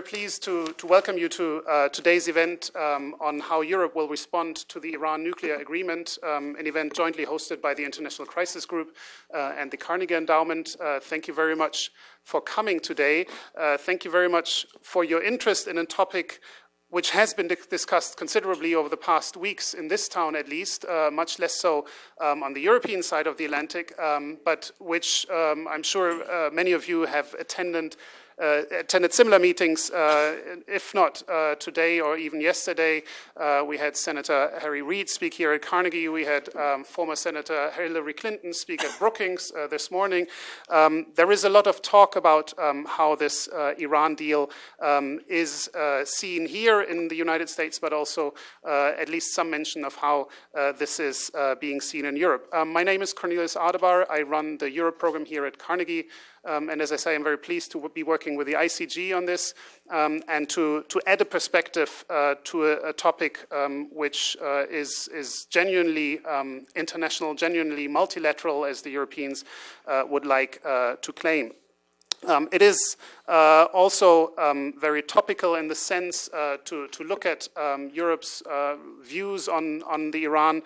pleased to welcome you to today's event on how Europe will respond to the Iran nuclear agreement, an event jointly hosted by the International Crisis Group and the Carnegie Endowment. Thank you very much for coming today. Thank you very much for your interest in a topic which has been discussed considerably over the past weeks in this town, at least, much less so on the European side of the Atlantic, but which I'm sure many of you have attended similar meetings, if not today or even yesterday. We had Senator Harry Reid speak here at Carnegie. We had former Senator Hillary Clinton speak at Brookings this morning. There is a lot of talk about how this Iran deal is seen here in the United States, but also at least some mention of how this is being seen in Europe. My name is Cornelius Adebar. I run the Europe program here at Carnegie. And as I say, I'm very pleased to be working with the ICG on this and to add a perspective to a topic which is genuinely international, genuinely multilateral, as the Europeans would like to claim. It is also very topical in the sense to look at Europe's views on the Iran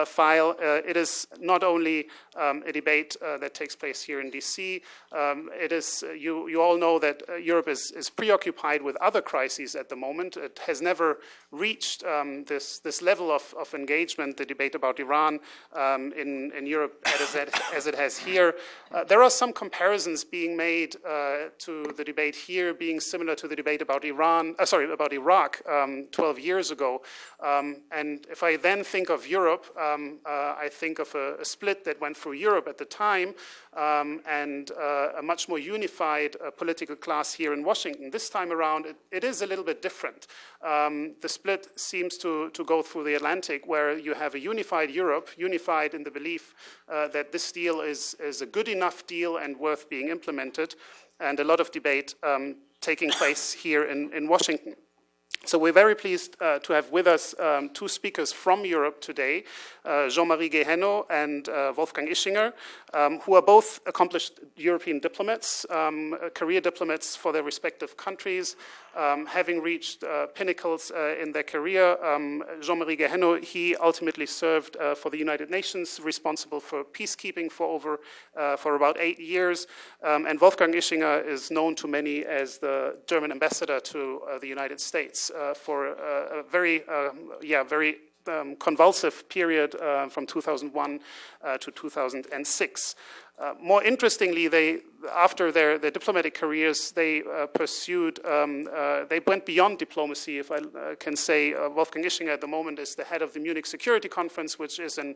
file. It is not only a debate that takes place here in DC. It is, you all know that Europe is preoccupied with other crises at the moment. It has never reached this level of engagement, the debate about Iran in Europe as it has here. There are some comparisons being made to the debate here being similar to the debate about about Iraq 12 years ago. And if I then think of Europe, I think of a split that went through Europe at the time and a much more unified political class here in Washington. This time around, it is a little bit different. The split seems to go through the Atlantic, where you have a unified Europe, unified in the belief that this deal is a good enough deal and worth being implemented, and a lot of debate taking place here in Washington. So we're very pleased to have with us two speakers from Europe today, Jean-Marie Guéhenno and Wolfgang Ischinger, who are both accomplished European diplomats, career diplomats for their respective countries, having reached pinnacles in their career. Jean-Marie Guéhenno, he ultimately served for the United Nations, responsible for peacekeeping for about 8 years. And Wolfgang Ischinger is known to many as the German ambassador to the United States for a very convulsive period from 2001 to 2006. More interestingly, after their diplomatic careers, they pursued, they went beyond diplomacy, if I can say. Wolfgang Ischinger at the moment is the head of the Munich Security Conference, which is an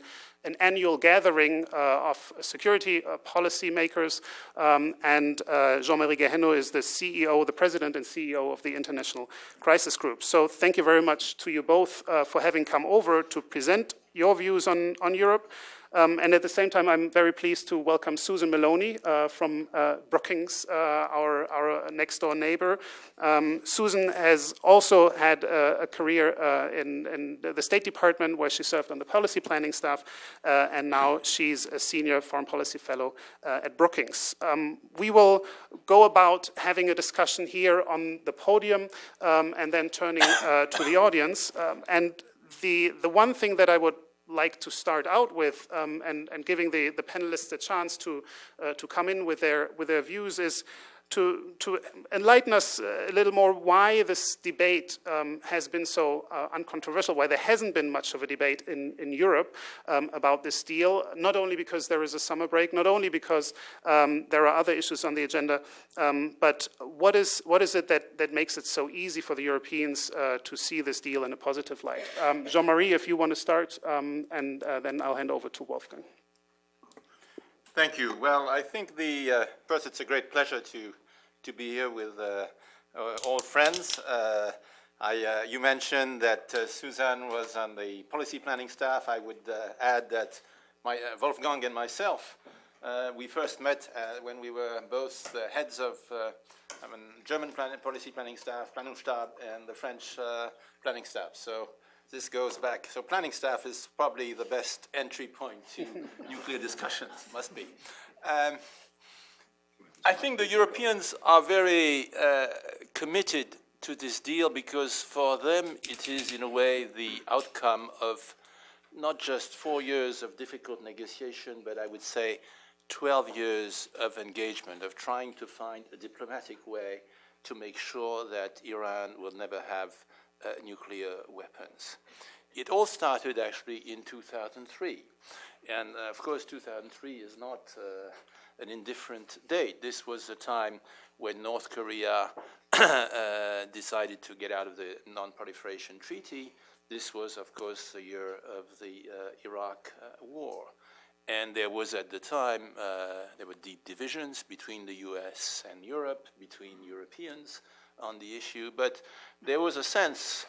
annual gathering of security policy makers. And Jean-Marie Guéhenno is the president and CEO of the International Crisis Group. So thank you very much to you both for having come over to present your views on Europe. And at the same time, I'm very pleased to welcome Susan Maloney from Brookings, our next door neighbor. Susan has also had a career in the State Department, where she served on the policy planning staff, and now she's a senior foreign policy fellow at Brookings. We will go about having a discussion here on the podium and then turning to the audience. And the one thing that I would like to start out with, and giving the panelists a chance to come in with their views, is to enlighten us a little more why this debate has been so uncontroversial, why there hasn't been much of a debate in Europe about this deal, not only because there is a summer break, not only because there are other issues on the agenda, but what is it that makes it so easy for the Europeans to see this deal in a positive light? Jean-Marie, if you want to start, and then I'll hand over to Wolfgang. Thank you. Well, I think first it's a great pleasure to be here with old friends. You mentioned that Suzanne was on the policy planning staff. I would add that Wolfgang and myself, we first met when we were both the heads of German policy planning staff, Planungsstab, and the French planning staff. So this goes back. So planning staff is probably the best entry point to nuclear discussions, must be. I think the Europeans are very committed to this deal because for them it is in a way the outcome of not just 4 years of difficult negotiation, but I would say 12 years of engagement, of trying to find a diplomatic way to make sure that Iran will never have nuclear weapons. It all started actually in 2003. And of course, 2003 is not an indifferent date. This was a time when North Korea decided to get out of the Non-Proliferation Treaty. This was, of course, the year of the Iraq war. And there was at the time, there were deep divisions between the US and Europe, between Europeans on the issue. But there was a sense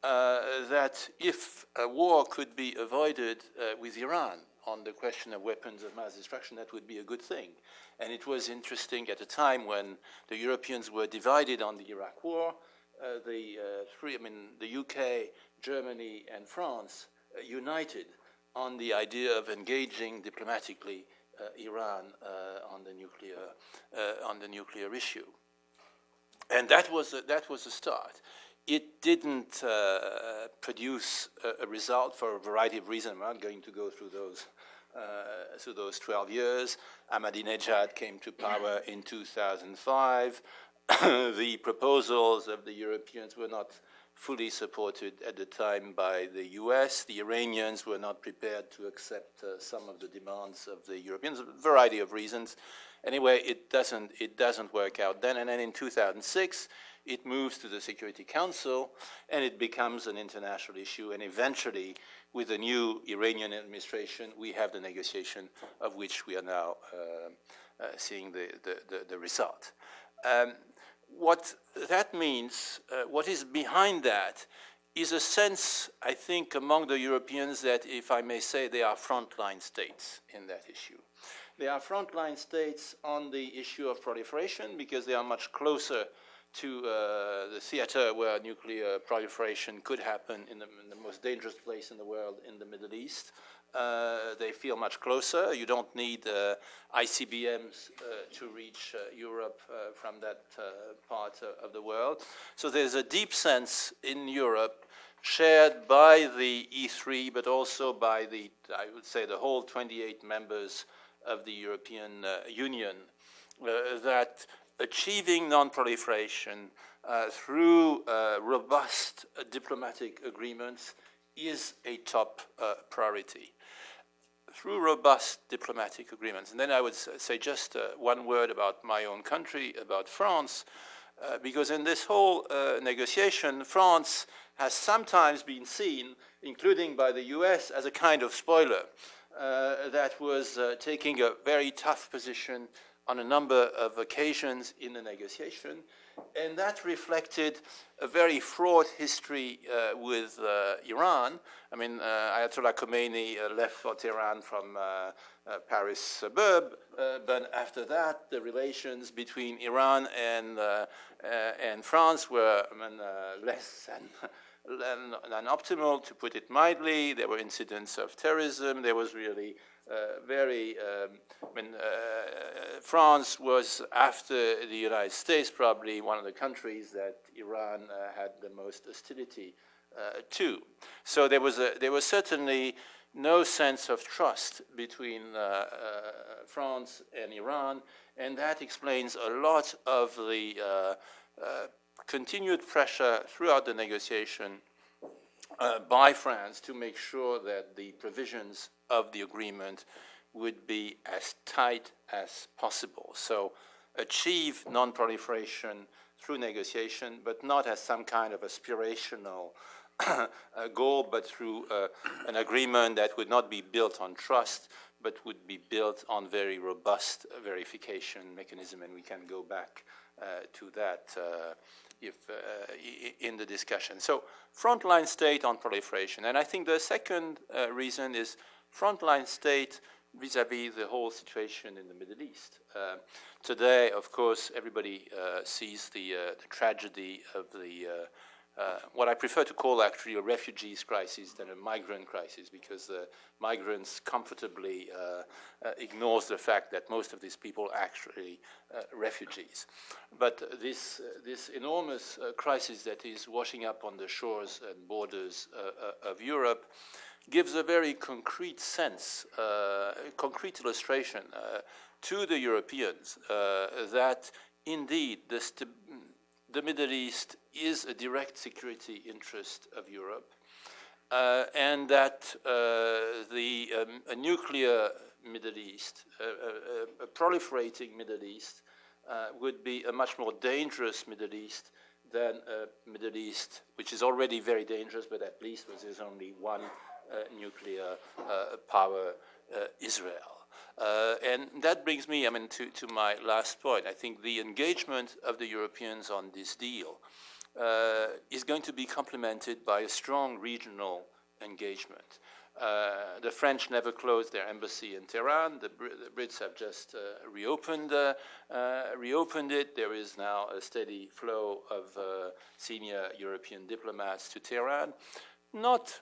that if a war could be avoided with Iran on the question of weapons of mass destruction, that would be a good thing. And it was interesting at a time when the Europeans were divided on the Iraq war. The UK, Germany, and France united on the idea of engaging diplomatically Iran on the nuclear issue, and that was a start. It didn't produce a result for a variety of reasons. I'm not going to go through those 12 years. Ahmadinejad came to power in 2005. The proposals of the Europeans were not fully supported at the time by the US. The Iranians were not prepared to accept some of the demands of the Europeans, a variety of reasons. Anyway, it doesn't work out then. And then in 2006, it moves to the Security Council, and it becomes an international issue. And eventually, with the new Iranian administration, we have the negotiation of which we are now seeing the result. What that means, what is behind that, is a sense, I think, among the Europeans that, if I may say, they are frontline states in that issue. They are frontline states on the issue of proliferation because they are much closer to the theater where nuclear proliferation could happen in the most dangerous place in the world, in the Middle East. They feel much closer. You don't need ICBMs to reach Europe from that part of the world. So there's a deep sense in Europe shared by the E3, but also by I would say, the whole 28 members of the European Union, that achieving non-proliferation through robust diplomatic agreements is a top priority. Through robust diplomatic agreements. And then I would say just one word about my own country, about France, because in this whole negotiation, France has sometimes been seen, including by the US, as a kind of spoiler that was taking a very tough position on a number of occasions in the negotiation, and that reflected a very fraught history with Iran. I mean, Ayatollah Khomeini left for Tehran from Paris suburb, but after that, the relations between Iran and France were less than optimal, to put it mildly. There were incidents of terrorism. There was really France was, after the United States, probably one of the countries that Iran had the most hostility to. So there was certainly no sense of trust between France and Iran, and that explains a lot of the continued pressure throughout the negotiation by France to make sure that the provisions of the agreement would be as tight as possible. So achieve non-proliferation through negotiation, but not as some kind of aspirational goal, but through an agreement that would not be built on trust, but would be built on very robust verification mechanism, and we can go back to that in the discussion. So frontline state on proliferation. And I think the second reason is frontline state vis-à-vis the whole situation in the Middle East. Today, of course, everybody sees the tragedy of the what I prefer to call actually a refugees crisis than a migrant crisis, because the migrants comfortably ignores the fact that most of these people are actually refugees. But this enormous crisis that is washing up on the shores and borders of Europe gives a very concrete sense, concrete illustration to the Europeans that indeed the Middle East is a direct security interest of Europe, and that a nuclear Middle East, a proliferating Middle East, would be a much more dangerous Middle East than a Middle East which is already very dangerous, but at least where there's only one nuclear power, Israel. And that brings me, to my last point. I think the engagement of the Europeans on this deal is going to be complemented by a strong regional engagement. The French never closed their embassy in Tehran. The Brits have just reopened it. There is now a steady flow of senior European diplomats to Tehran, not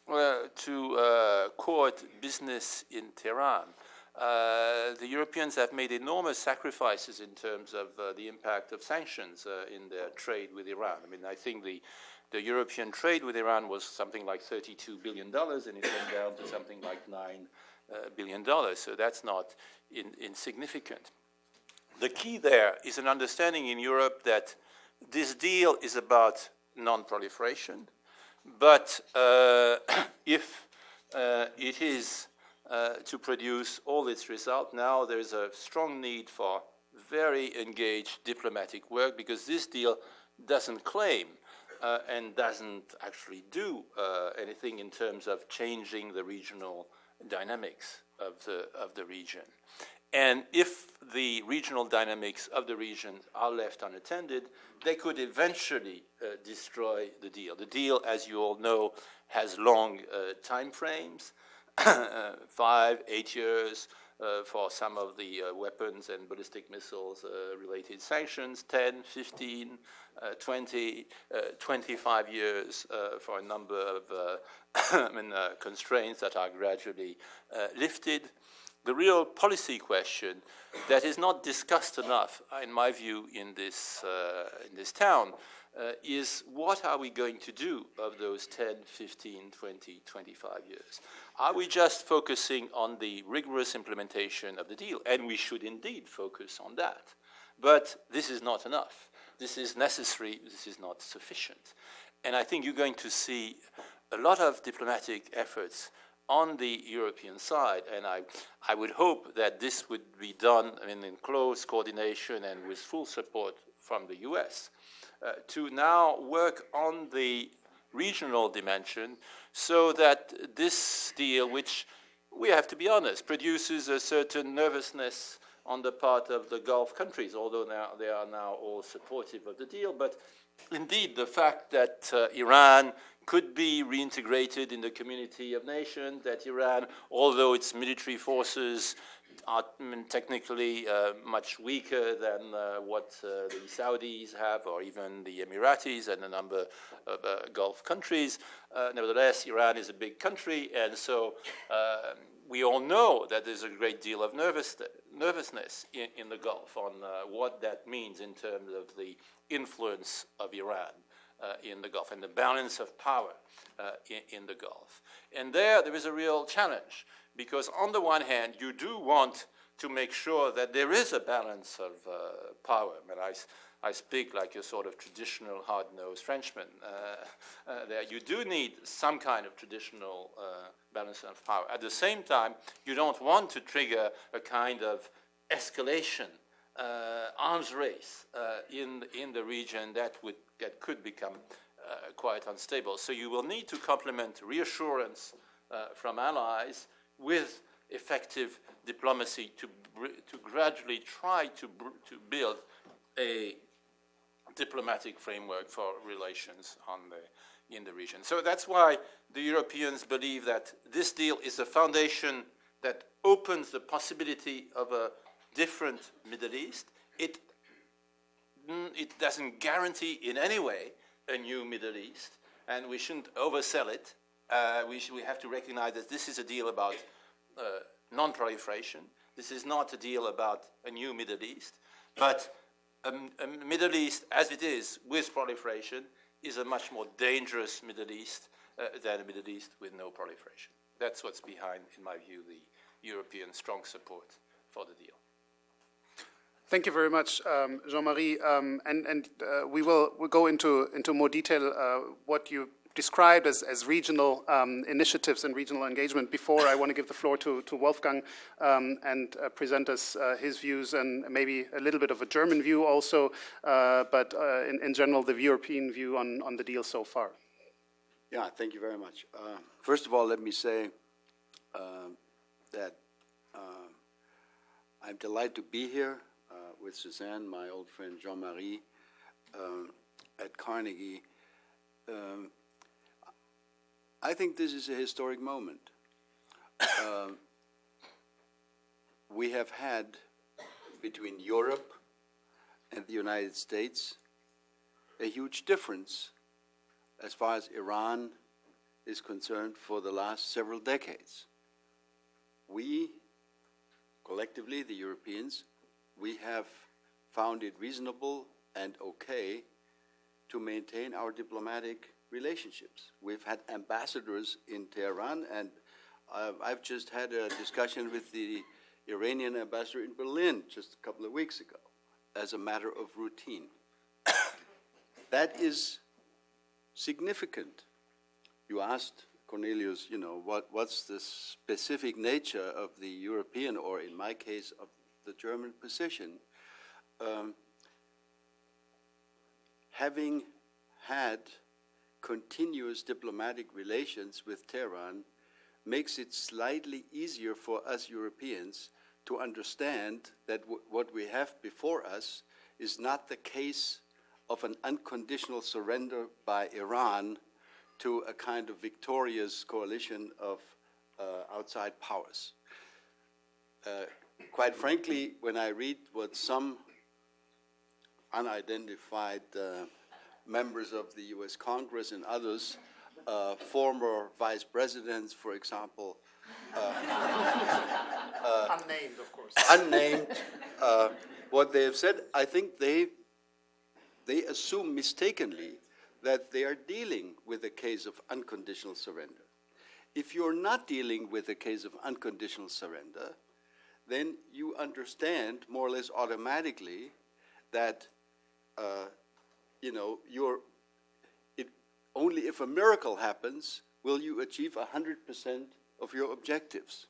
to court business in Tehran. The Europeans have made enormous sacrifices in terms of the impact of sanctions in their trade with Iran. I think the European trade with Iran was something like $32 billion, and it went down to something like $9 billion. So that's not insignificant. The key there is an understanding in Europe that this deal is about non-proliferation, but if it is to produce all its result, now there is a strong need for very engaged diplomatic work, because this deal doesn't claim and doesn't actually do anything in terms of changing the regional dynamics of the region. And if the regional dynamics of the region are left unattended, they could eventually destroy the deal. The deal, as you all know, has long time frames, 5, 8 years for some of the weapons and ballistic missiles related sanctions, 10, 15, 20, 25 years for a number of constraints that are gradually lifted. The real policy question that is not discussed enough, in my view, in this town, is what are we going to do of those 10, 15, 20, 25 years? Are we just focusing on the rigorous implementation of the deal? And we should indeed focus on that. But this is not enough. This is necessary. This is not sufficient. And I think you're going to see a lot of diplomatic efforts on the European side, and I would hope that this would be done in close coordination and with full support from the US, to now work on the regional dimension so that this deal, which we have to be honest, produces a certain nervousness on the part of the Gulf countries, although now they are now all supportive of the deal. But indeed, the fact that Iran could be reintegrated in the community of nations, that Iran, although its military forces are technically much weaker than what the Saudis have, or even the Emiratis and a number of Gulf countries. Nevertheless, Iran is a big country, and so we all know that there's a great deal of nervousness in the Gulf on what that means in terms of the influence of Iran in the Gulf and the balance of power in the Gulf. And there is a real challenge, because on the one hand, you do want to make sure that there is a balance of power. I speak like a sort of traditional hard-nosed Frenchman. There you do need some kind of traditional balance of power. At the same time, you don't want to trigger a kind of escalation, arms race in the region that could become quite unstable. So you will need to complement reassurance from allies with effective diplomacy to gradually try to build a diplomatic framework for relations in the region. So that's why the Europeans believe that this deal is a foundation that opens the possibility of a different Middle East. It doesn't guarantee in any way a new Middle East, and we shouldn't oversell it. We have to recognize that this is a deal about non-proliferation. This is not a deal about a new Middle East, but a Middle East as it is with proliferation is a much more dangerous Middle East than a Middle East with no proliferation. That's what's behind, in my view, the European strong support for the deal. Thank you very much, Jean-Marie. We'll go into more detail what you described as regional initiatives and regional engagement. Before, I want to give the floor to Wolfgang and present us his views and maybe a little bit of a German view also, but in general, the European view on the deal so far. Yeah, thank you very much. First of all, let me say that I'm delighted to be here with Suzanne, my old friend Jean-Marie, at Carnegie. I think this is a historic moment. We have had, between Europe and the United States, a huge difference as far as Iran is concerned for the last several decades. We, collectively, the Europeans, we have found it reasonable and okay to maintain our diplomatic relationships. We've had ambassadors in Tehran, and I've just had a discussion with the Iranian ambassador in Berlin just a couple of weeks ago as a matter of routine. That is significant. You asked, Cornelius, what's the specific nature of the European, or in my case, of the German position. Having had continuous diplomatic relations with Tehran makes it slightly easier for us Europeans to understand that what we have before us is not the case of an unconditional surrender by Iran to a kind of victorious coalition of outside powers. Quite frankly, when I read what some unidentified members of the US Congress and others, former vice presidents, for example, Unnamed, of course. Unnamed, what they have said, I think they assume mistakenly that they are dealing with a case of unconditional surrender. If you're not dealing with a case of unconditional surrender, then you understand more or less automatically that only if a miracle happens will you achieve 100% of your objectives.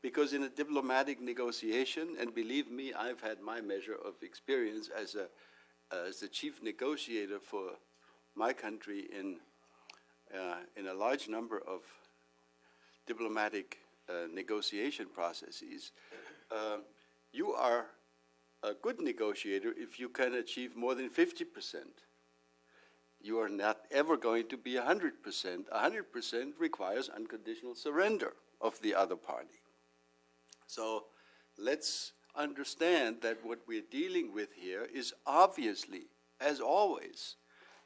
Because in a diplomatic negotiation, and believe me, I've had my measure of experience as the chief negotiator for my country in a large number of diplomatic negotiation processes. You are a good negotiator if you can achieve more than 50%. You are not ever going to be 100%. 100% requires unconditional surrender of the other party. So let's understand that what we're dealing with here is obviously, as always,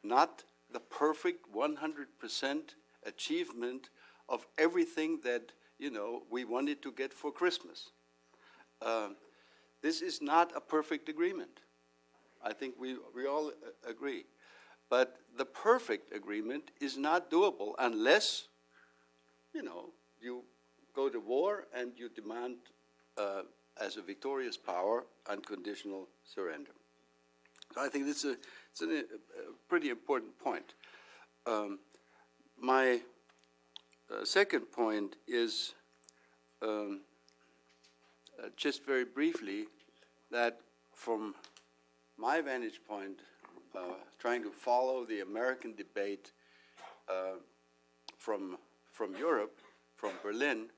not the perfect 100% achievement of everything that we wanted to get for Christmas. This is not a perfect agreement. I think we all agree. But the perfect agreement is not doable unless, you go to war and you demand, as a victorious power, unconditional surrender. So I think it's a pretty important point. My second point is just very briefly that from my vantage point, trying to follow the American debate from Europe, from Berlin,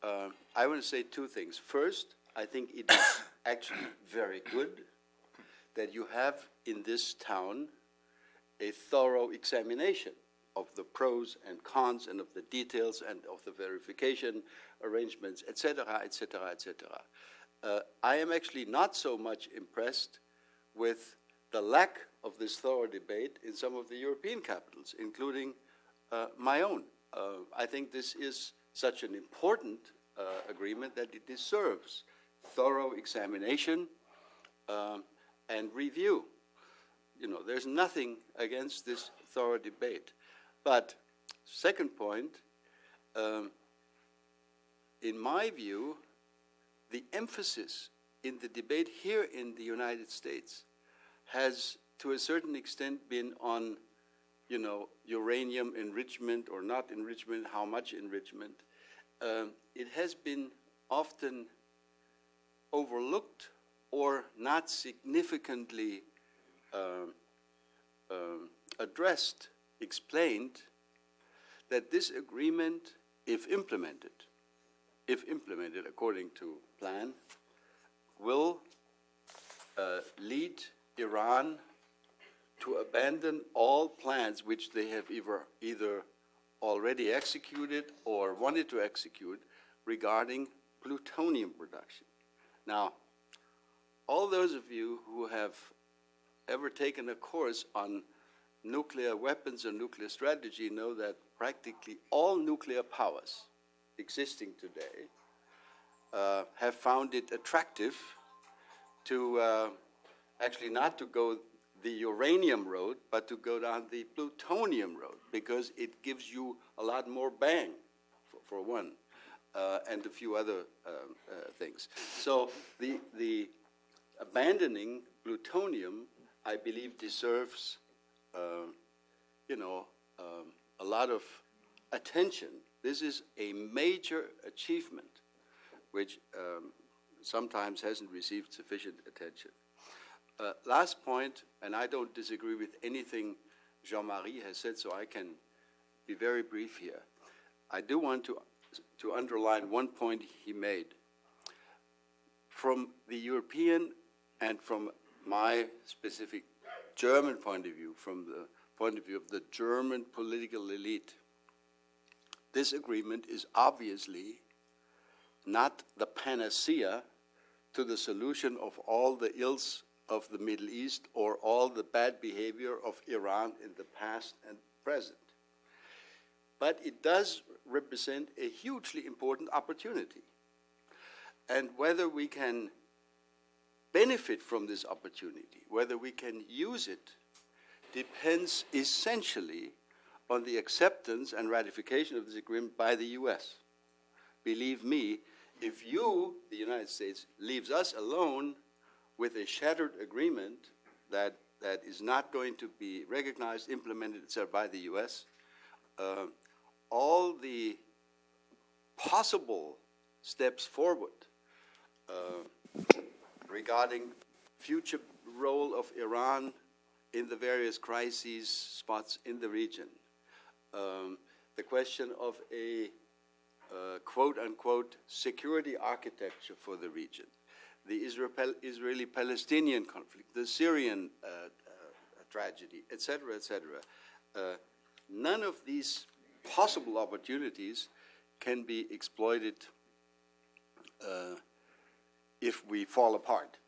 I want to say two things. First, I think it is actually very good that you have in this town a thorough examination of the pros and cons and of the details and of the verification arrangements, etc., etc., etc. I am actually not so much impressed with the lack of this thorough debate in some of the European capitals, including my own. I think this is such an important agreement that it deserves thorough examination and review. You know, there's nothing against this thorough debate. But second point, in my view, the emphasis in the debate here in the United States has, to a certain extent, been on, you know, uranium enrichment or not enrichment, how much enrichment. It has been often overlooked or not significantly addressed, explained, that this agreement, if implemented according to plan, will lead Iran to abandon all plans which they have either already executed or wanted to execute regarding plutonium production. Now, all those of you who have ever taken a course on nuclear weapons and nuclear strategy know that practically all nuclear powers existing today have found it attractive to actually not to go the uranium road, but to go down the plutonium road, because it gives you a lot more bang, for one, and a few other things. So the abandoning plutonium, I believe, deserves, you know, a lot of attention. This is a major achievement, which sometimes hasn't received sufficient attention. Last point, and I don't disagree with anything Jean-Marie has said, so I can be very brief here. I do want to underline one point he made. From the European and from my specific German point of view, from the point of view of the German political elite, this agreement is obviously not the panacea to the solution of all the ills of the Middle East or all the bad behavior of Iran in the past and present. But it does represent a hugely important opportunity. And whether we can benefit from this opportunity, whether we can use it, depends essentially on the acceptance and ratification of this agreement by the US. Believe me, if you, the United States, leaves us alone with a shattered agreement that is not going to be recognized, implemented, etc., by the US, all the possible steps forward regarding future role of Iran in the various crises spots in the region, the question of a quote-unquote security architecture for the region, the Israeli-Palestinian conflict, the Syrian tragedy, etc., etc. None of these possible opportunities can be exploited if we fall apart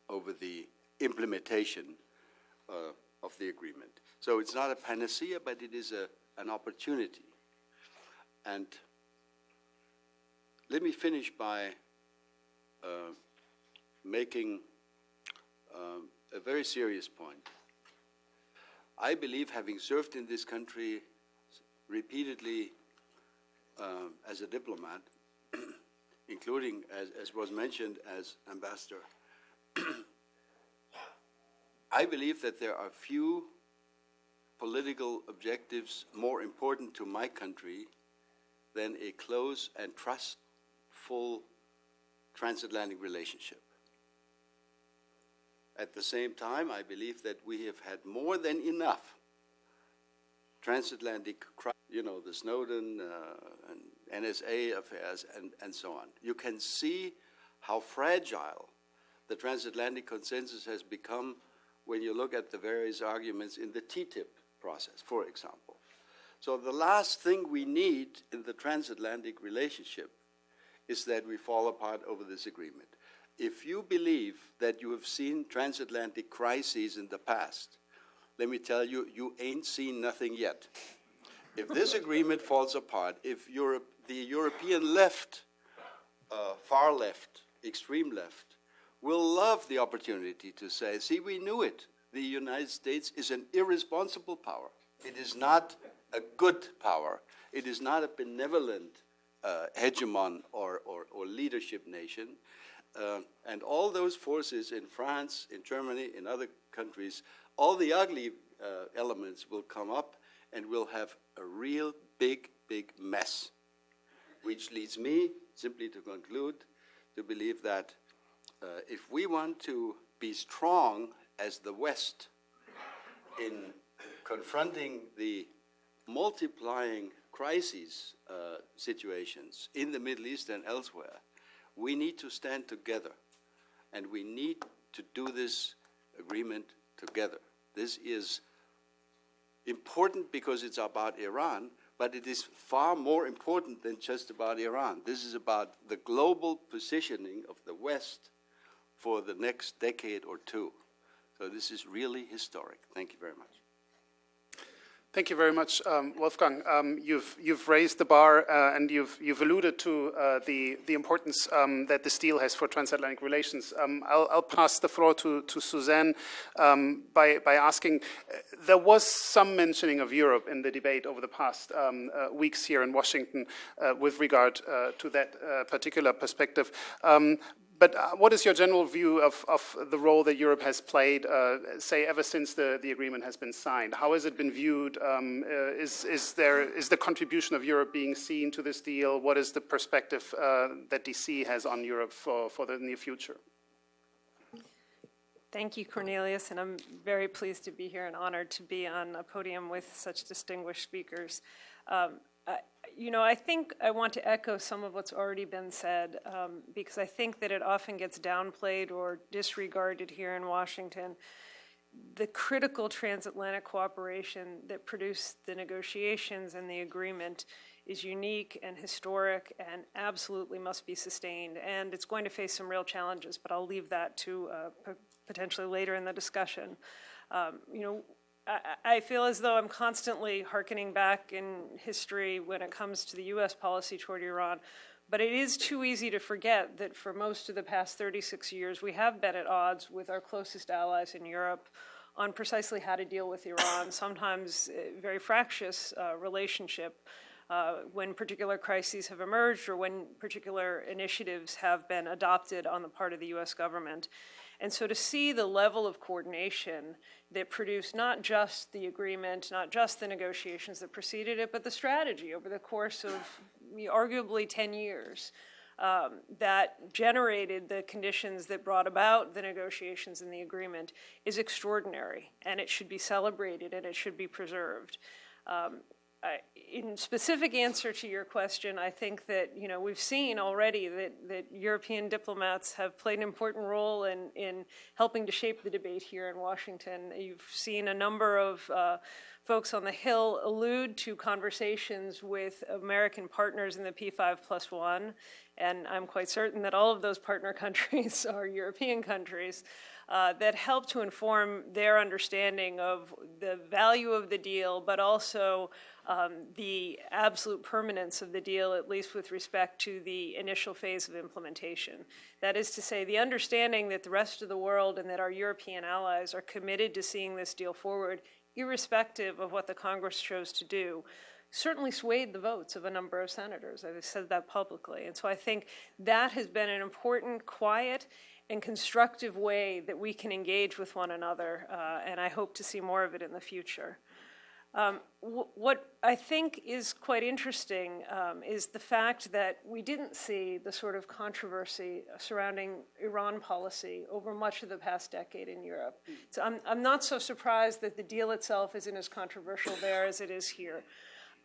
over the implementation of the agreement. So it's not a panacea, but it is an opportunity. And let me finish by making a very serious point. I believe, having served in this country repeatedly as a diplomat, including, as was mentioned, as ambassador, I believe that there are few political objectives more important to my country than a close and trustful transatlantic relationship. At the same time, I believe that we have had more than enough transatlantic, you know, the Snowden and NSA affairs and so on. You can see how fragile the transatlantic consensus has become when you look at the various arguments in the TTIP process, for example. So the last thing we need in the transatlantic relationship is that we fall apart over this agreement. if you believe that you have seen transatlantic crises in the past, let me tell you, you ain't seen nothing yet. If this agreement falls apart, if the European left, far left, extreme left, will love the opportunity to say, see, we knew it. The United States is an irresponsible power. It is not a good power. It is not a benevolent hegemon or leadership nation. And all those forces in France, in Germany, in other countries, all the ugly elements will come up and we'll have a real big mess. Which leads me simply to conclude to believe that if we want to be strong as the West in confronting the multiplying crises situations in the Middle East and elsewhere, we need to stand together, and we need to do this agreement together. This is important because it's about Iran, but it is far more important than just about Iran. This is about the global positioning of the West for the next decade or two. So this is really historic. Thank you very much. Thank you very much, Wolfgang. You've raised the bar and you've alluded to the importance that this deal has for transatlantic relations. I'll pass the floor to Suzanne by asking, there was some mentioning of Europe in the debate over the past weeks here in Washington with regard to that particular perspective. But what is your general view of the role that Europe has played, say, ever since the agreement has been signed? How has it been viewed? Is the contribution of Europe being seen to this deal? What is the perspective that DC has on Europe for the near future? Thank you, Cornelius, and I'm very pleased to be here and honored to be on a podium with such distinguished speakers. I think I want to echo some of what's already been said because I think that it often gets downplayed or disregarded here in Washington. The critical transatlantic cooperation that produced the negotiations and the agreement is unique and historic and absolutely must be sustained. And it's going to face some real challenges, but I'll leave that to potentially later in the discussion. I feel as though I'm constantly hearkening back in history when it comes to the U.S. policy toward Iran, but it is too easy to forget that for most of the past 36 years, we have been at odds with our closest allies in Europe on precisely how to deal with Iran, sometimes a very fractious relationship when particular crises have emerged or when particular initiatives have been adopted on the part of the U.S. government. And so to see the level of coordination that produced not just the agreement, not just the negotiations that preceded it, but the strategy over the course of arguably 10 years that generated the conditions that brought about the negotiations and the agreement is extraordinary, and it should be celebrated and it should be preserved. In specific answer to your question, I think that we've seen already that European diplomats have played an important role in helping to shape the debate here in Washington. You've seen a number of folks on the Hill allude to conversations with American partners in the P5+1, and I'm quite certain that all of those partner countries are European countries. That help to inform their understanding of the value of the deal, but also the absolute permanence of the deal, at least with respect to the initial phase of implementation. That is to say, the understanding that the rest of the world and that our European allies are committed to seeing this deal forward, irrespective of what the Congress chose to do, certainly swayed the votes of a number of senators. I've said that publicly. And so I think that has been an important, quiet, and constructive way that we can engage with one another, and I hope to see more of it in the future. What I think is quite interesting is the fact that we didn't see the sort of controversy surrounding Iran policy over much of the past decade in Europe. So I'm not so surprised that the deal itself isn't as controversial there as it is here.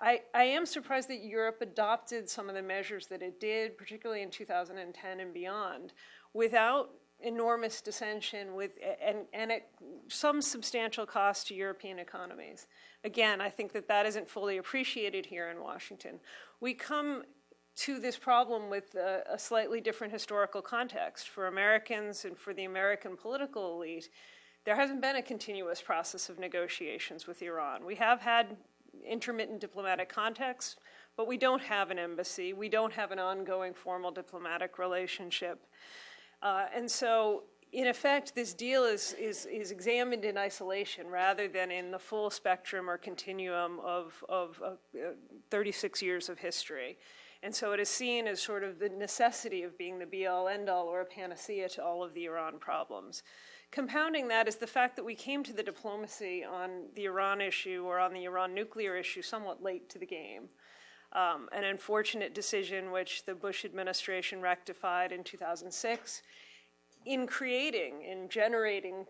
I am surprised that Europe adopted some of the measures that it did, particularly in 2010 and beyond, without enormous dissension and at some substantial cost to European economies. Again, I think that isn't fully appreciated here in Washington. We come to this problem with a slightly different historical context. For Americans and for the American political elite, there hasn't been a continuous process of negotiations with Iran. We have had intermittent diplomatic contacts, but we don't have an embassy. We don't have an ongoing formal diplomatic relationship. And so, in effect, this deal is examined in isolation rather than in the full spectrum or continuum of 36 years of history. And so it is seen as sort of the necessity of being the be-all, end-all, or a panacea to all of the Iran problems. Compounding that is the fact that we came to the diplomacy on the Iran issue or on the Iran nuclear issue somewhat late to the game. An unfortunate decision which the Bush administration rectified in 2006 in generating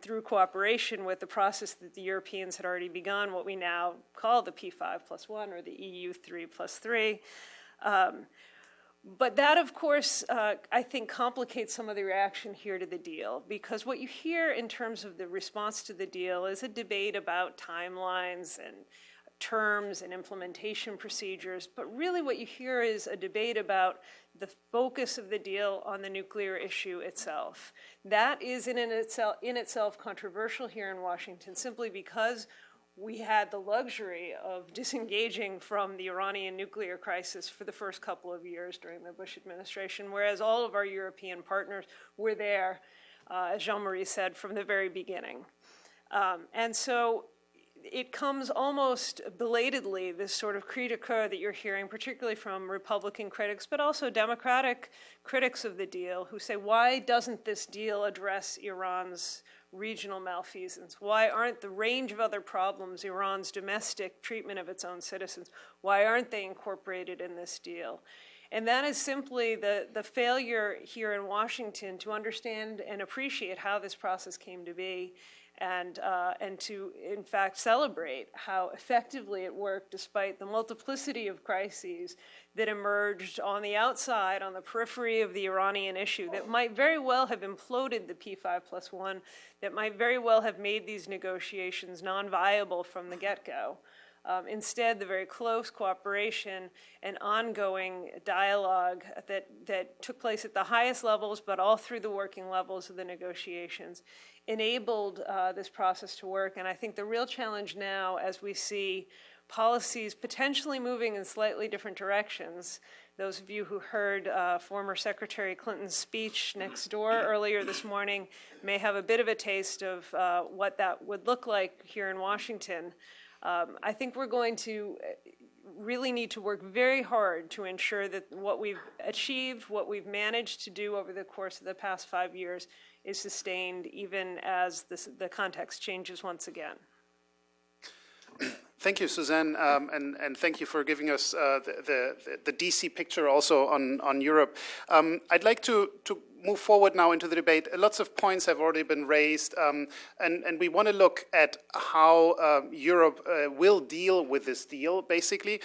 through cooperation with the process that the Europeans had already begun, what we now call the P5+1 or the EU 3+3. But that, of course, I think complicates some of the reaction here to the deal, because what you hear in terms of the response to the deal is a debate about timelines and terms and implementation procedures, but really what you hear is a debate about the focus of the deal on the nuclear issue itself. That is in itself controversial here in Washington simply because we had the luxury of disengaging from the Iranian nuclear crisis for the first couple of years during the Bush administration, whereas all of our European partners were there, as Jean-Marie said, from the very beginning. And so it comes almost belatedly, this sort of cri de coeur that you're hearing, particularly from Republican critics, but also Democratic critics of the deal, who say, why doesn't this deal address Iran's regional malfeasance? Why aren't the range of other problems, Iran's domestic treatment of its own citizens, why aren't they incorporated in this deal? And that is simply the failure here in Washington to understand and appreciate how this process came to be, and to, in fact, celebrate how effectively it worked despite the multiplicity of crises that emerged on the outside, on the periphery of the Iranian issue, that might very well have imploded the P5+1, that might very well have made these negotiations non-viable from the get-go. Instead, the very close cooperation and ongoing dialogue that took place at the highest levels, but all through the working levels of the negotiations, enabled this process to work. And I think the real challenge now, as we see policies potentially moving in slightly different directions, those of you who heard former Secretary Clinton's speech next door earlier this morning may have a bit of a taste of what that would look like here in Washington. I think we're going to really need to work very hard to ensure that what we've achieved, what we've managed to do over the course of the past 5 years is sustained even as the context changes once again. Thank you, Suzanne, and thank you for giving us the DC picture also on Europe. I'd like to move forward now into the debate. Lots of points have already been raised, and we want to look at how Europe will deal with this deal, basically.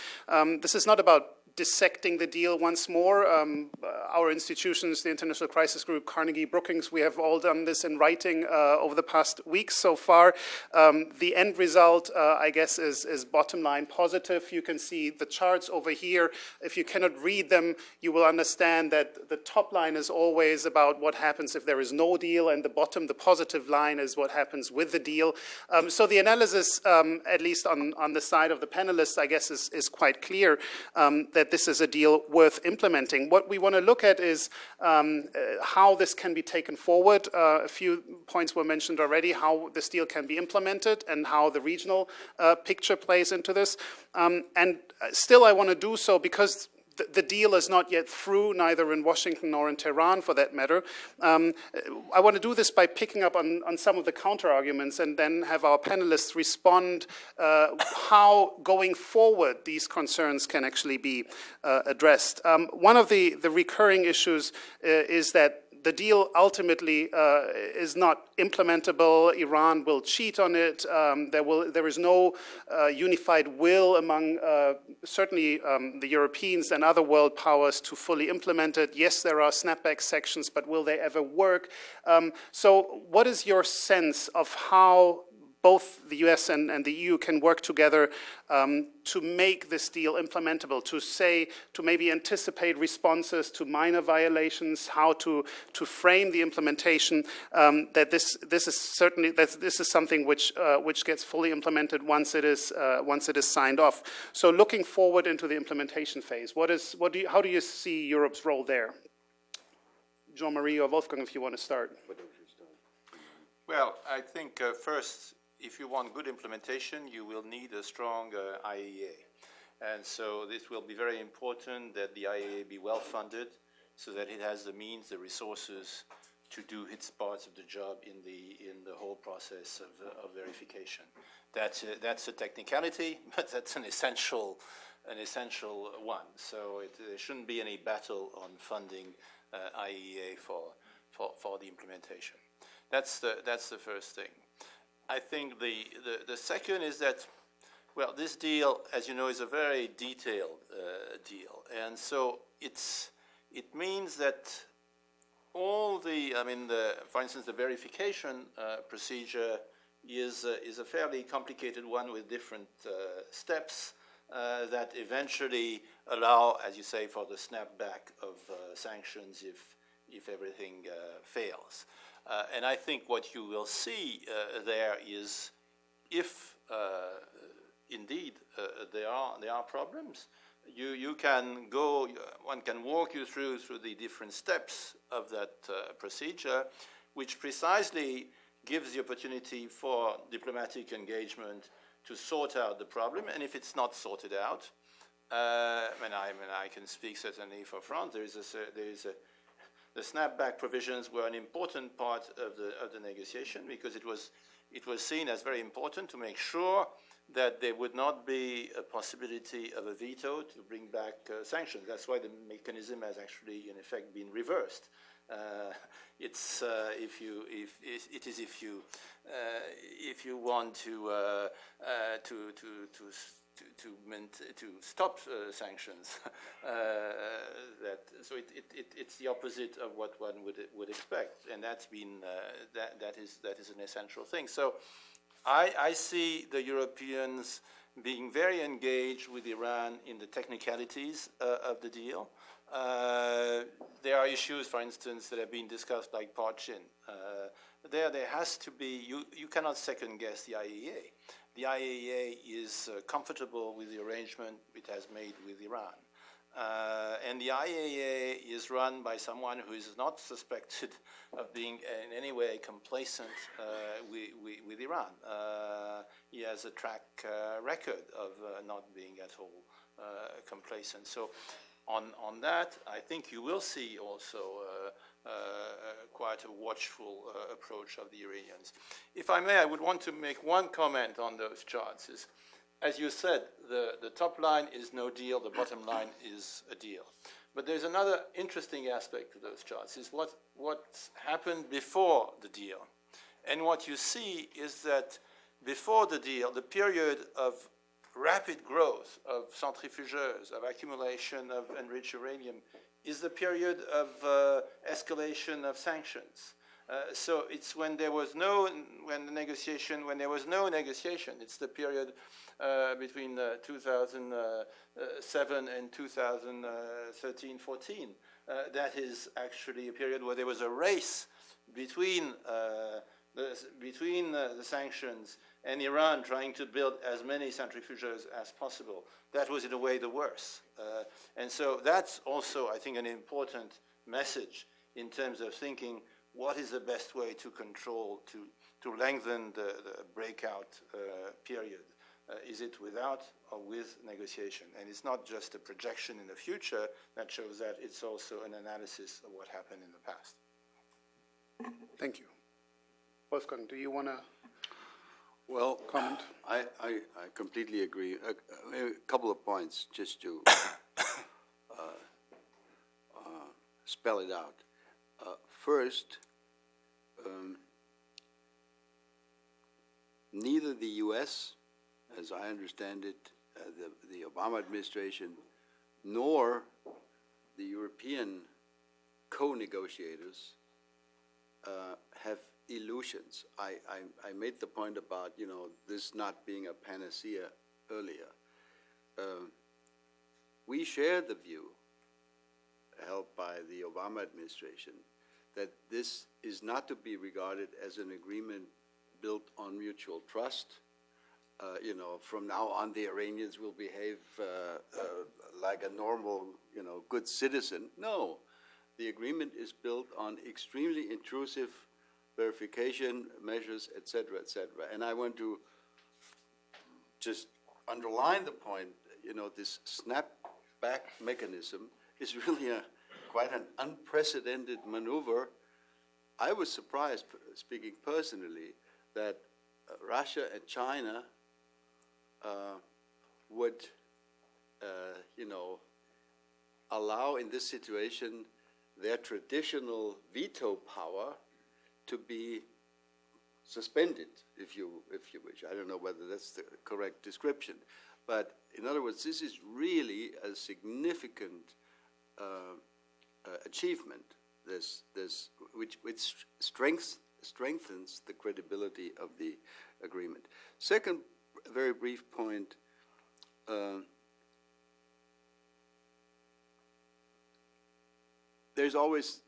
This is not about dissecting the deal once more. Our institutions, the International Crisis Group, Carnegie, Brookings, we have all done this in writing over the past weeks so far. The end result, I guess, is bottom line positive. You can see the charts over here. If you cannot read them, you will understand that the top line is always about what happens if there is no deal, and the bottom, the positive line, is what happens with the deal. So the analysis, at least on the side of the panelists, I guess, is quite clear that this is a deal worth implementing. What we want to look at is how this can be taken forward. A few points were mentioned already, how this deal can be implemented and how the regional picture plays into this. And still I want to do so because the deal is not yet through, neither in Washington nor in Tehran, for that matter. I want to do this by picking up on some of the counter-arguments and then have our panelists respond how, going forward, these concerns can actually be addressed. One of the recurring issues is that the deal ultimately is not implementable. Iran will cheat on it. There is no unified will among certainly the Europeans and other world powers to fully implement it. Yes, there are snapback sections, but will they ever work? So what is your sense of how both the US and the EU can work together to make this deal implementable, to maybe anticipate responses to minor violations, how to frame the implementation, that this is something which gets fully implemented once it is signed off. So looking forward into the implementation phase, how do you see Europe's role there? Jean-Marie or Wolfgang, if you want to start. Well, I think first, if you want good implementation, you will need a strong IAEA. And so this will be very important that the IAEA be well funded so that it has the means, the resources to do its parts of the job in the whole process of verification. That's a technicality, but that's an essential one. So there shouldn't be any battle on funding IAEA for the implementation. That's the first thing. I think the second is that, well, this deal, as you know, is a very detailed deal, and so it means that all for instance, the verification procedure is a fairly complicated one with different steps that eventually allow, as you say, for the snapback of sanctions if everything fails. And I think what you will see there is, if indeed there are problems, you can go. One can walk you through the different steps of that procedure, which precisely gives the opportunity for diplomatic engagement to sort out the problem. And if it's not sorted out, I can speak certainly for France. The snapback provisions were an important part of the negotiation because it was seen as very important to make sure that there would not be a possibility of a veto to bring back sanctions. That's why the mechanism has actually, in effect, been reversed. If you want to stop sanctions, it's the opposite of what one would expect, and that is an essential thing. So I see the Europeans being very engaged with Iran in the technicalities of the deal. There are issues, for instance, that have been discussed, like Parchin. There has to be, you cannot second guess the IAEA. The IAEA is comfortable with the arrangement it has made with Iran. And the IAEA is run by someone who is not suspected of being in any way complacent with Iran. He has a track record of not being at all complacent. So on that, I think you will see also quite a watchful approach of the Iranians. If I may, I would want to make one comment on those charts. As you said, the top line is no deal, the bottom line is a deal. But there's another interesting aspect to those charts, is what's happened before the deal. And what you see is that before the deal, the period of rapid growth of centrifugeurs, of accumulation of enriched uranium, is the period of escalation of sanctions. So it's when there was no negotiation. It's the period between 2007 and 2013-14. That is actually a period where there was a race between the sanctions and Iran trying to build as many centrifugeurs as possible. That was, in a way, the worst. And so that's also, I think, an important message in terms of thinking what is the best way to control, to lengthen the breakout period. Is it without or with negotiation? And it's not just a projection in the future that shows that, it's also an analysis of what happened in the past. Thank you. Wolfgang, do you want to comment? I completely agree. A couple of points just to spell it out. First, neither the U.S., as I understand it, the Obama administration, nor the European co-negotiators have illusions. I made the point about, this not being a panacea earlier. We share the view, held by the Obama administration, that this is not to be regarded as an agreement built on mutual trust. From now on the Iranians will behave like a normal, good citizen. No, the agreement is built on extremely intrusive verification measures, et cetera, et cetera. And I want to just underline the point, this snapback mechanism is really quite an unprecedented maneuver. I was surprised, speaking personally, that Russia and China would, allow in this situation their traditional veto power to be suspended, if you wish. I don't know whether that's the correct description, but in other words, this is really a significant achievement. Which strengthens the credibility of the agreement. Second, very brief point. There's always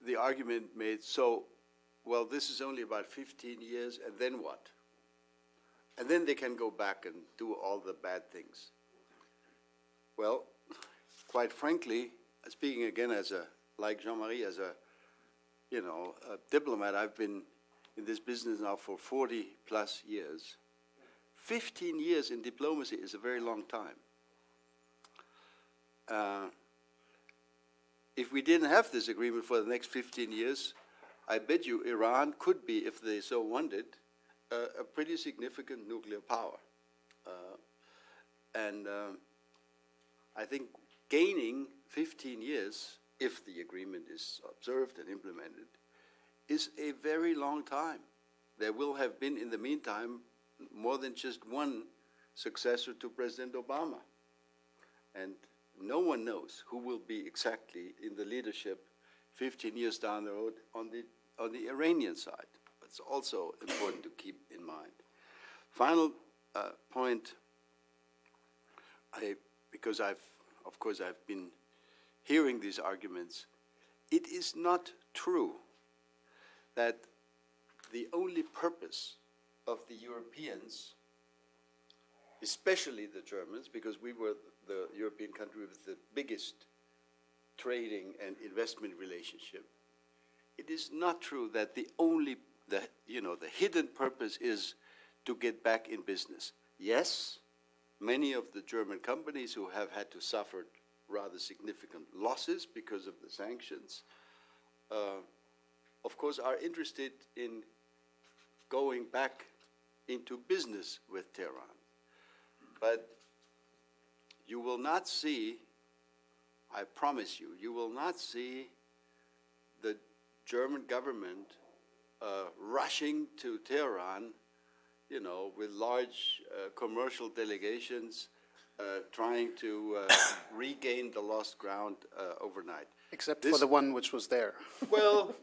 the argument made, well, this is only about 15 years, and then what? And then they can go back and do all the bad things. Well, quite frankly, speaking again like Jean-Marie, as a diplomat, I've been in this business now for 40 plus years. 15 years in diplomacy is a very long time. If we didn't have this agreement for the next 15 years, I bet you Iran could be, if they so wanted, a pretty significant nuclear power. I think gaining 15 years, if the agreement is observed and implemented, is a very long time. There will have been, in the meantime, more than just one successor to President Obama. And no one knows who will be exactly in the leadership 15 years down the road on the Iranian side. It's also important to keep in mind. Final point, because I've been hearing these arguments, it is not true that the only purpose of the Europeans, especially the Germans, because we were the European country with the biggest trading and investment relationship, it is not true that the hidden purpose is to get back in business. Yes, many of the German companies who have had to suffer rather significant losses because of the sanctions, of course, are interested in going back into business with Tehran. But you will not see, I promise you, you will not see the German government rushing to Tehran, with large commercial delegations trying to regain the lost ground overnight. Except for the one which was there. Well,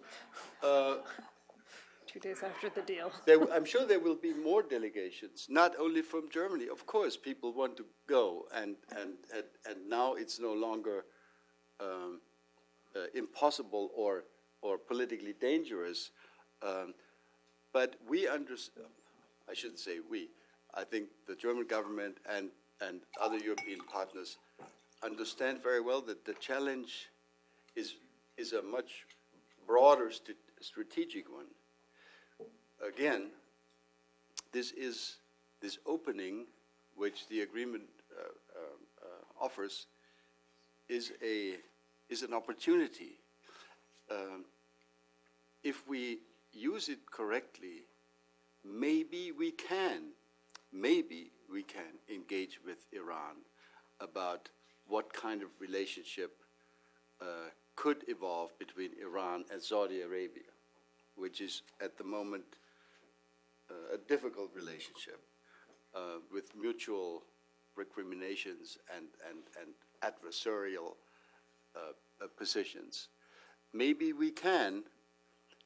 2 days after the deal. I'm sure there will be more delegations, not only from Germany. Of course, people want to go, and now it's no longer impossible or politically dangerous. But we understand, I shouldn't say we, I think the German government and other European partners understand very well that the challenge is a much broader strategic one. Again, this opening, which the agreement offers, is an opportunity. If we use it correctly, maybe we can engage with Iran about what kind of relationship could evolve between Iran and Saudi Arabia, which is at the moment a difficult relationship with mutual recriminations and adversarial positions. Maybe we can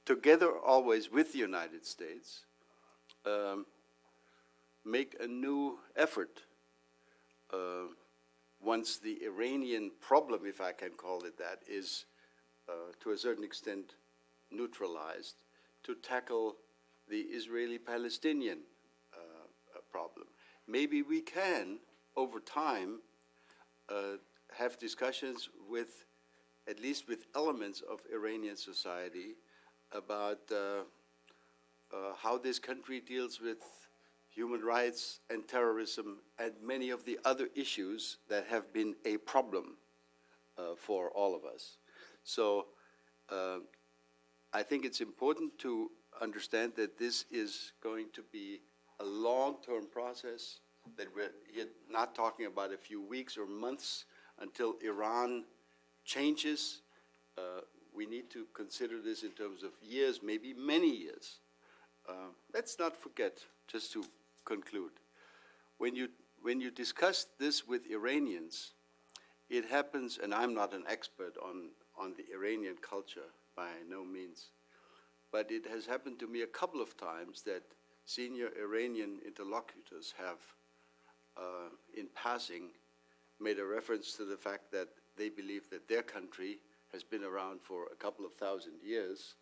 together always with the United States, make a new effort once the Iranian problem, if I can call it that, is to a certain extent neutralized, to tackle the Israeli-Palestinian problem. Maybe we can, over time, have discussions with, at least with elements of Iranian society, about how this country deals with human rights and terrorism and many of the other issues that have been a problem for all of us. So I think it's important to understand that this is going to be a long-term process, that we're not talking about a few weeks or months until Iran changes. We need to consider this in terms of years, maybe many years. Let's not forget, just to conclude, when you discuss this with Iranians, it happens, and I'm not an expert on the Iranian culture by no means, but it has happened to me a couple of times that senior Iranian interlocutors have, in passing, made a reference to the fact that they believe that their country has been around for a couple of thousand years,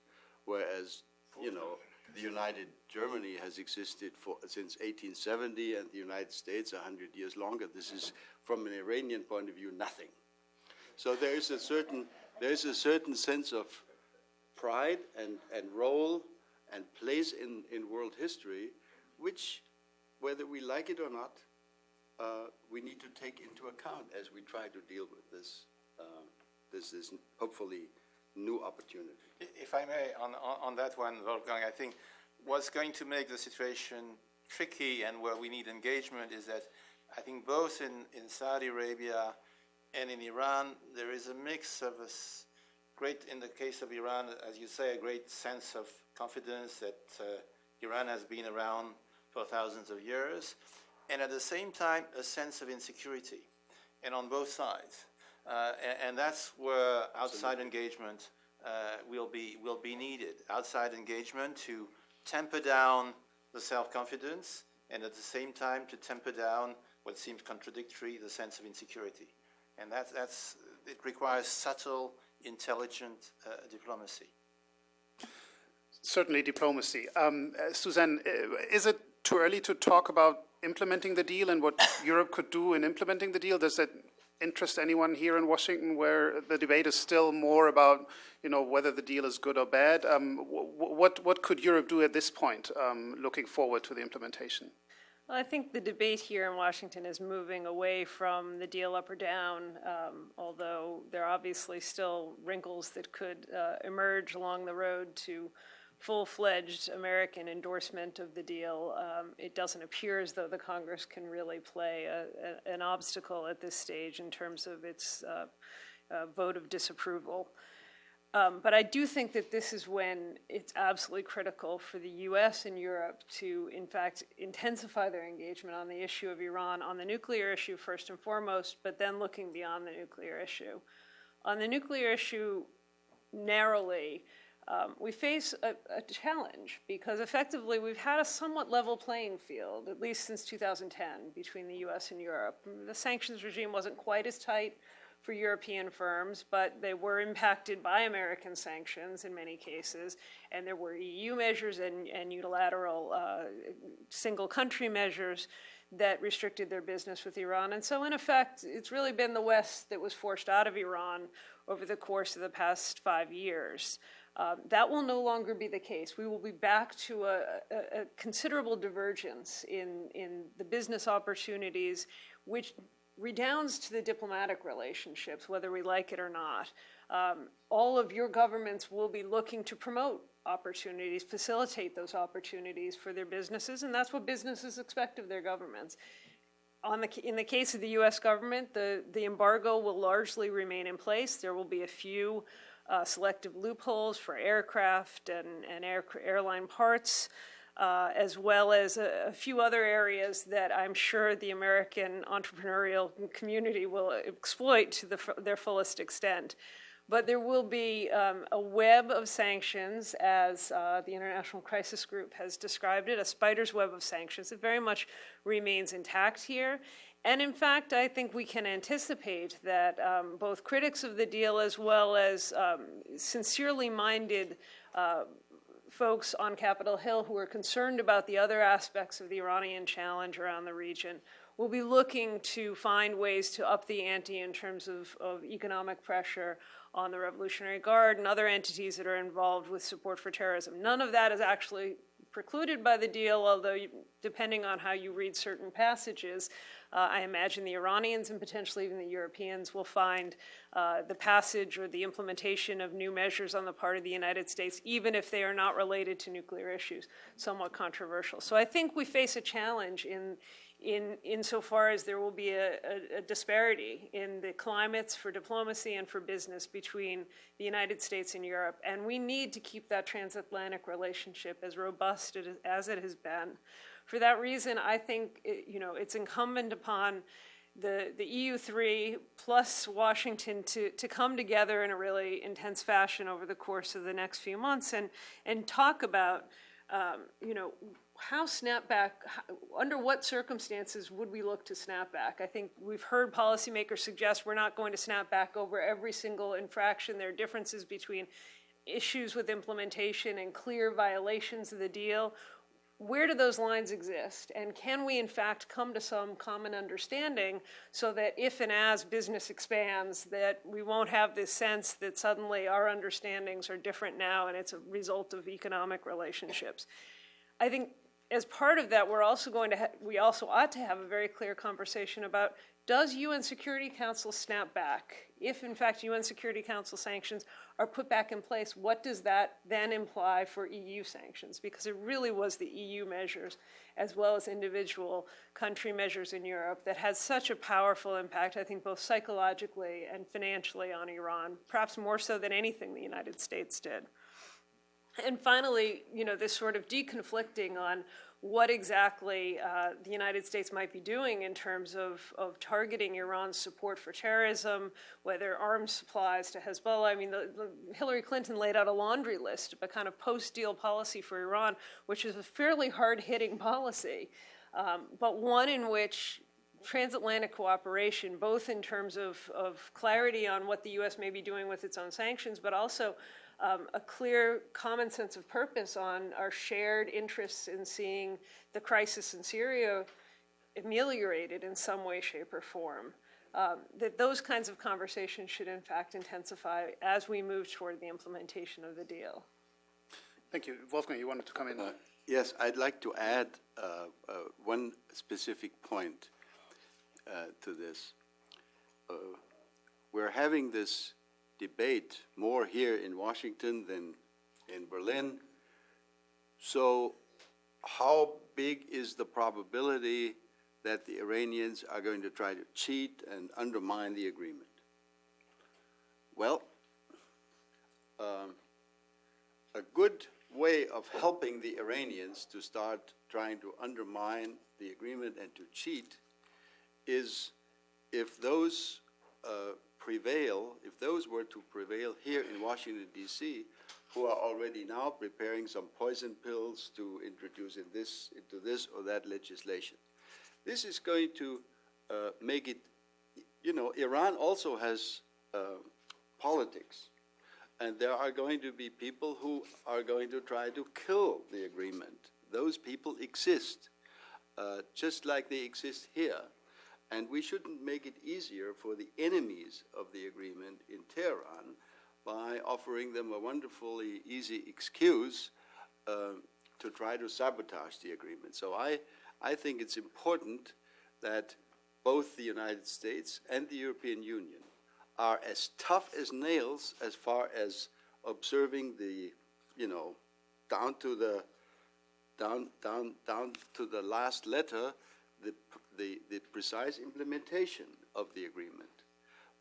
whereas, you know, the United Germany has existed since 1870, and the United States 100 years longer. This is, from an Iranian point of view, nothing. So there is a certain sense of pride and role and place in world history, which, whether we like it or not, we need to take into account as we try to deal with this hopefully new opportunity. If I may, on that one, Wolfgang, I think what's going to make the situation tricky and where we need engagement is that I think both in Saudi Arabia and in Iran, there is a mix of in the case of Iran, as you say, a great sense of confidence that Iran has been around for thousands of years, and at the same time, a sense of insecurity, and on both sides. And that's where outside engagement will be needed. Outside engagement to temper down the self-confidence, and at the same time to temper down what seems contradictory, the sense of insecurity. And it requires subtle, intelligent diplomacy. Certainly diplomacy. Suzanne, is it too early to talk about implementing the deal and what Europe could do in implementing the deal? Does that interest anyone here in Washington, where the debate is still more about, whether the deal is good or bad? What could Europe do at this point, looking forward to the implementation? Well, I think the debate here in Washington is moving away from the deal up or down, although there are obviously still wrinkles that could emerge along the road to full-fledged American endorsement of the deal. It doesn't appear as though the Congress can really play an obstacle at this stage in terms of its vote of disapproval. But I do think that this is when it's absolutely critical for the U.S. and Europe to, in fact, intensify their engagement on the issue of Iran, on the nuclear issue first and foremost, but then looking beyond the nuclear issue. On the nuclear issue, narrowly, we face a challenge because effectively we've had a somewhat level playing field, at least since 2010, between the U.S. and Europe. The sanctions regime wasn't quite as tight for European firms, but they were impacted by American sanctions in many cases, and there were EU measures and unilateral single country measures that restricted their business with Iran. And so in effect, it's really been the West that was forced out of Iran over the course of the past 5 years. That will no longer be the case. We will be back to a considerable divergence in the business opportunities, which redounds to the diplomatic relationships, whether we like it or not. All of your governments will be looking to promote opportunities, facilitate those opportunities for their businesses, and that's what businesses expect of their governments. In the case of the U.S. government, the embargo will largely remain in place. There will be a few selective loopholes for aircraft and airline parts, as well as a few other areas that I'm sure the American entrepreneurial community will exploit to their fullest extent. But there will be a web of sanctions, as the International Crisis Group has described it, a spider's web of sanctions. It very much remains intact here. And in fact, I think we can anticipate that both critics of the deal as well as sincerely minded folks on Capitol Hill who are concerned about the other aspects of the Iranian challenge around the region will be looking to find ways to up the ante in terms of economic pressure on the Revolutionary Guard and other entities that are involved with support for terrorism. None of that is actually precluded by the deal, although depending on how you read certain passages, I imagine the Iranians and potentially even the Europeans will find the passage or the implementation of new measures on the part of the United States, even if they are not related to nuclear issues, somewhat controversial. So I think we face a challenge insofar as there will be a disparity in the climates for diplomacy and for business between the United States and Europe. And we need to keep that transatlantic relationship as robust as it has been. For that reason, I think it's incumbent upon the EU3 plus Washington to come together in a really intense fashion over the course of the next few months and talk about how snapback, under what circumstances would we look to snap back? I think we've heard policymakers suggest we're not going to snap back over every single infraction. There are differences between issues with implementation and clear violations of the deal. Where do those lines exist? And can we, in fact, come to some common understanding so that if and as business expands, that we won't have this sense that suddenly our understandings are different now and it's a result of economic relationships? I think as part of that, we also ought to have a very clear conversation about, does UN Security Council snap back? If, in fact, UN Security Council sanctions are put back in place, what does that then imply for EU sanctions? Because it really was the EU measures, as well as individual country measures in Europe, that had such a powerful impact, I think, both psychologically and financially on Iran, perhaps more so than anything the United States did. And finally, this sort of deconflicting on what exactly the United States might be doing in terms of targeting Iran's support for terrorism, whether arms supplies to Hezbollah. I mean, Hillary Clinton laid out a laundry list of a kind of post-deal policy for Iran, which is a fairly hard-hitting policy, but one in which transatlantic cooperation, both in terms of clarity on what the U.S. may be doing with its own sanctions, but also a clear common sense of purpose on our shared interests in seeing the crisis in Syria ameliorated in some way, shape, or form. That those kinds of conversations should in fact intensify as we move toward the implementation of the deal. Thank you. Wolfgang, you wanted to come in? Yes, I'd like to add one specific point to this. We're having this debate more here in Washington than in Berlin. So how big is the probability that the Iranians are going to try to cheat and undermine the agreement? Well, a good way of helping the Iranians to start trying to undermine the agreement and to cheat is if those if those were to prevail here in Washington, D.C., who are already now preparing some poison pills to introduce into this or that legislation. This is going to make it, Iran also has politics, and there are going to be people who are going to try to kill the agreement. Those people exist, just like they exist here. And we shouldn't make it easier for the enemies of the agreement in Tehran by offering them a wonderfully easy excuse to try to sabotage the agreement. So I think it's important that both the United States and the European Union are as tough as nails as far as observing the, down to the last letter, the precise implementation of the agreement.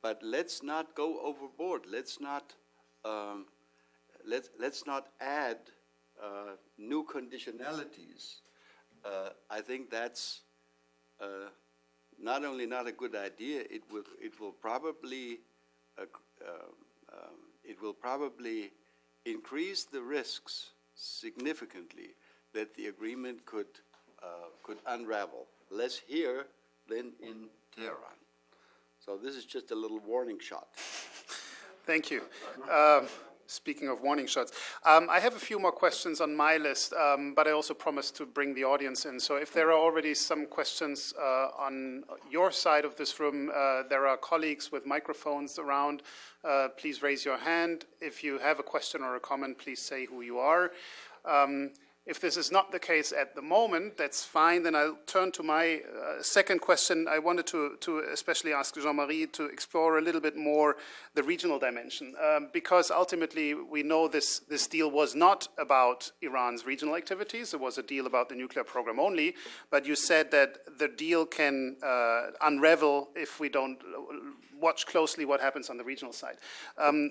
But let's not go overboard. Let's not add new conditionalities. I think that's not only not a good idea, it will probably it will probably increase the risks significantly that the agreement could unravel, less here than in Tehran. So this is just a little warning shot. Thank you. Speaking of warning shots, I have a few more questions on my list, but I also promised to bring the audience in. So if there are already some questions on your side of this room, there are colleagues with microphones around. Please raise your hand. If you have a question or a comment, please say who you are. If this is not the case at the moment, that's fine. Then I'll turn to my second question. I wanted to especially ask Jean-Marie to explore a little bit more the regional dimension, because ultimately we know this deal was not about Iran's regional activities. It was a deal about the nuclear program only. But you said that the deal can unravel if we don't watch closely what happens on the regional side.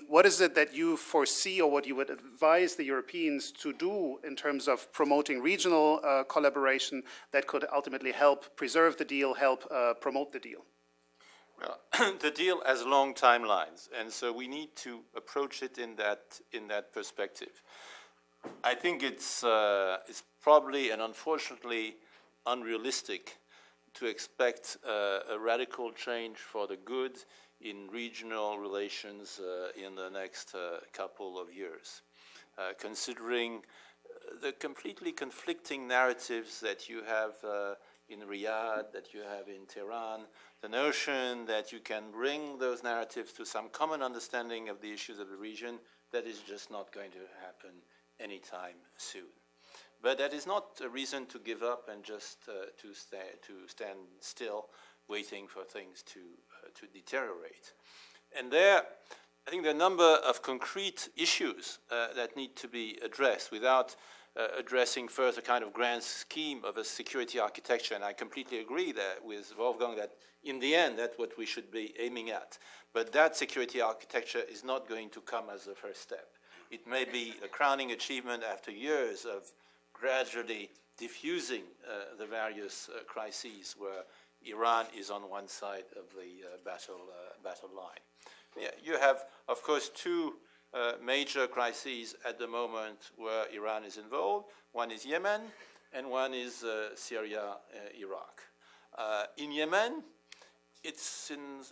What is it that you foresee, or what you would advise the Europeans to do in terms of promoting regional collaboration that could ultimately help preserve the deal, help promote the deal? Well, the deal has long timelines, and so we need to approach it in that perspective. I think it's probably and unfortunately unrealistic to expect a radical change for the good in regional relations in the next couple of years, considering the completely conflicting narratives that you have in Riyadh, that you have in Tehran, the notion that you can bring those narratives to some common understanding of the issues of the region, that is just not going to happen anytime soon. But that is not a reason to give up and just to stand still, waiting for things to deteriorate. And there, I think there are a number of concrete issues that need to be addressed without addressing first a kind of grand scheme of a security architecture. And I completely agree with Wolfgang that in the end, that's what we should be aiming at. But that security architecture is not going to come as the first step. It may be a crowning achievement after years of gradually diffusing the various crises where Iran is on one side of the battle line. Yeah, you have, of course, two major crises at the moment where Iran is involved. One is Yemen, and one is Syria, Iraq. In Yemen, it's in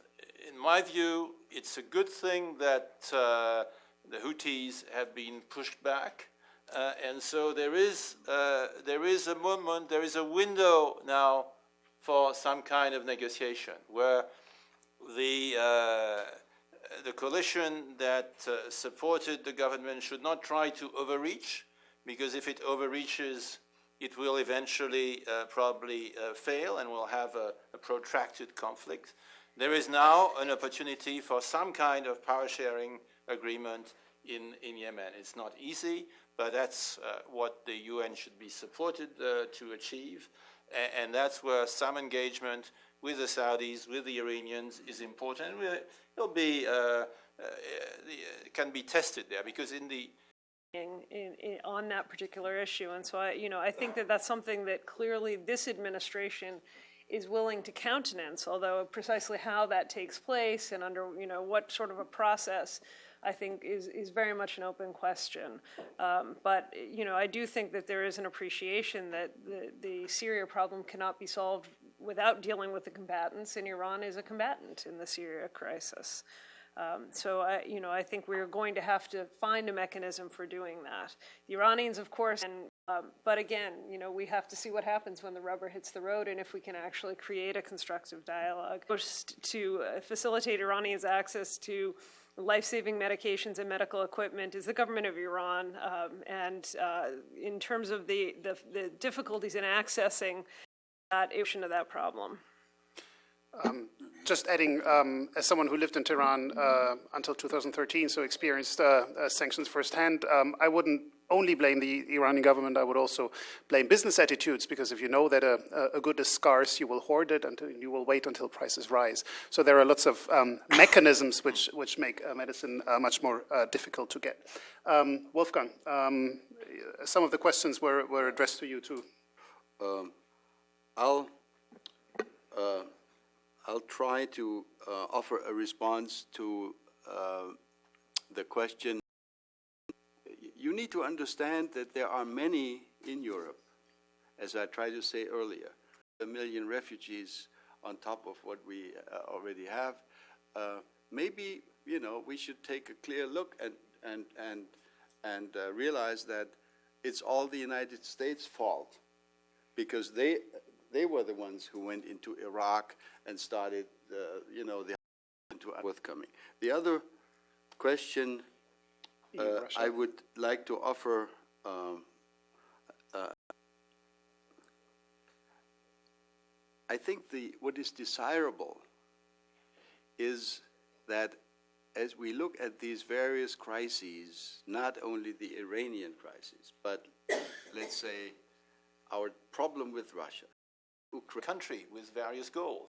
my view, it's a good thing that the Houthis have been pushed back. And so there is a moment, there is a window now for some kind of negotiation where the coalition that supported the government should not try to overreach, because if it overreaches, it will eventually probably fail and will have a protracted conflict. There is now an opportunity for some kind of power sharing agreement in Yemen. It's not easy, but that's what the UN should be supported to achieve. And that's where some engagement with the Saudis, with the Iranians is important. It'll be, can be tested there, because on that particular issue. And so I think that that's something that clearly this administration is willing to countenance, although precisely how that takes place and under what sort of a process, I think is very much an open question. But I do think that there is an appreciation that the Syria problem cannot be solved without dealing with the combatants, and Iran is a combatant in the Syria crisis. So I think we're going to have to find a mechanism for doing that. The Iranians, of course, but again, we have to see what happens when the rubber hits the road, and if we can actually create a constructive dialogue to facilitate Iranians' access to life-saving medications and medical equipment is the government of Iran. And in terms of the difficulties in accessing that issue of that problem. Just adding, as someone who lived in Tehran until 2013, so experienced sanctions firsthand, I wouldn't only blame the Iranian government. I would also blame business attitudes, because if you know that a good is scarce, you will hoard it until you will wait until prices rise. So there are lots of mechanisms which make medicine much more difficult to get. Wolfgang, some of the questions were addressed to you too. I'll try to offer a response to the question, you need to understand that there are many in Europe, as I tried to say earlier, 1 million refugees on top of what we already have. Maybe, you know, we should take a clear look and realize that it's all the United States' fault, because they were the ones who went into Iraq and started, you know, the forthcoming. The other question I would like to offer, I think what is desirable is that as we look at these various crises, not only the Iranian crisis, but let's say our problem with Russia, Country with various goals.